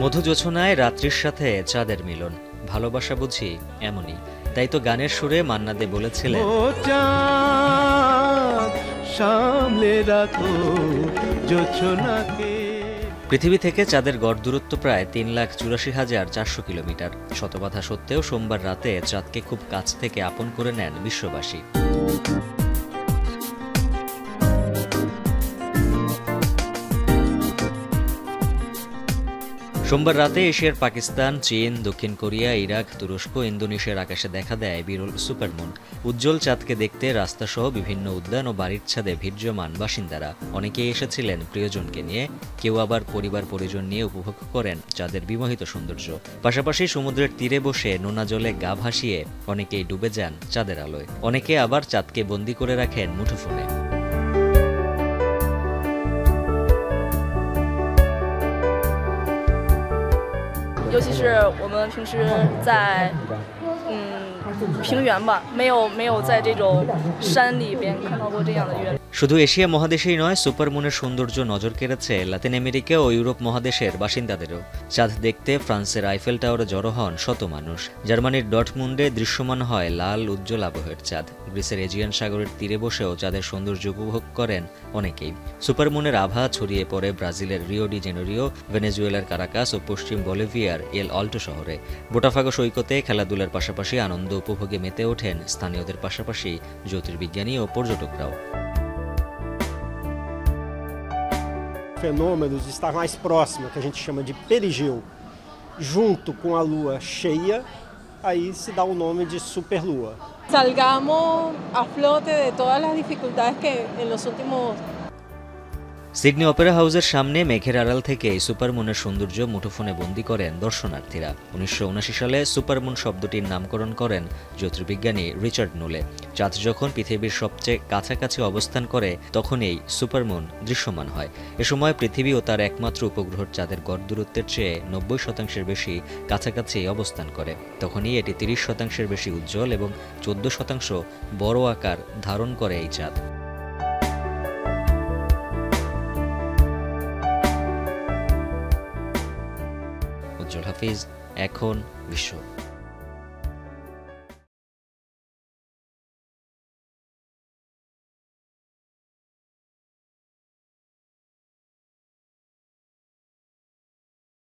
মধুজোছনায় রাত্রির সাথে চাঁদের মিলন, ভালোবাসা বুঝি এমনই। তাই তো গানের সুরে মান্না দে বলেছিলেন, ও চাঁদ সামলে রাখো জোছনাকে। পৃথিবী থেকে চাঁদের গড় দূরত্ব প্রায় ৩,৮৪,৪০০ কিলোমিটার। শতবাধা সত্ত্বেও সোমবার রাতে চাঁদকে খুব কাছ থেকে আপন করে নেন বিশ্ববাসী। সোমবার রাতে এশিয়ার পাকিস্তান, চীন, দক্ষিণ কোরিয়া, ইরাক, তুরস্ক, ইন্দোনেশিয়ার আকাশে দেখা দেয় বিরল সুপারমুন। উজ্জ্বল চাঁদকে দেখতে রাস্তাসহ বিভিন্ন উদ্যান ও বাড়ির ছাদে ভিড় জমান বাসিন্দারা। অনেকেই এসেছিলেন প্রিয়জনকে নিয়ে, কেউ আবার পরিবার পরিজন নিয়ে উপভোগ করেন চাঁদের বিমোহিত সৌন্দর্য। পাশাপাশি সমুদ্রের তীরে বসে নোনা জলে গা ভাসিয়ে অনেকেই ডুবে যান চাঁদের আলোয়। অনেকে আবার চাঁদকে বন্দী করে রাখেন মুঠোফোনে।尤其是我们平时在平原吧，没有在这种山里边看到过这样的月亮。শুধু এশিয়া মহাদেশেই নয়, সুপারমুনের সৌন্দর্য নজর কেড়েছে লাতিন আমেরিকা ও ইউরোপ মহাদেশের বাসিন্দাদেরও। চাঁদ দেখতে ফ্রান্সের আইফেল টাওয়ারে জড়ো হন শত মানুষ। জার্মানির ডটমুন্ডে দৃশ্যমান হয় লাল উজ্জ্বল আবহের চাঁদ। গ্রিসের এজিয়ান সাগরের তীরে বসেও চাঁদের সৌন্দর্য উপভোগ করেন অনেকেই। সুপারমুনের আভা ছড়িয়ে পড়ে ব্রাজিলের রিও ডি জেনেরিও, ভেনেজুয়েলার কারাকাস ও পশ্চিম বলিভিয়ার এল অল্টো শহরে। বোটাফাগো সৈকতে খেলাধুলার পাশাপাশি আনন্দ উপভোগে মেতে ওঠেন স্থানীয়দের পাশাপাশি জ্যোতির্বিজ্ঞানী ও পর্যটকরাও। Fenômenos de estar mais próxima, que a gente chama de perigeu, junto com a lua cheia, aí se dá o nome de superlua. Salgamos a flote de todas las dificultades que en los últimos Sydney Opera হাউসের সামনে মেঘের আড়াল থেকে সুপারমুনের সৌন্দর্য মুঠোফোনে বন্দী করেন দর্শনার্থীরা। ১৯৭৯ সালে সুপারমুন শব্দটির নামকরণ করেন জ্যোতির্বিজ্ঞানী রিচার্ড নুলে। চাঁদ যখন পৃথিবীর সবচেয়ে কাছাকাছি অবস্থান করে তখন এই সুপারমুন দৃশ্যমান হয়। এ সময় পৃথিবী ও তার একমাত্র উপগ্রহ চাঁদের গড় দূরত্বের চেয়ে ৯০% বেশি কাছাকাছি অবস্থান করে। তখনই এটি ৩০% বেশি উজ্জ্বল এবং ১৪% বড় আকার ধারণ করে এই চাঁদ। উজ্জ্বল হাফিজ, এখন বিশ্ব।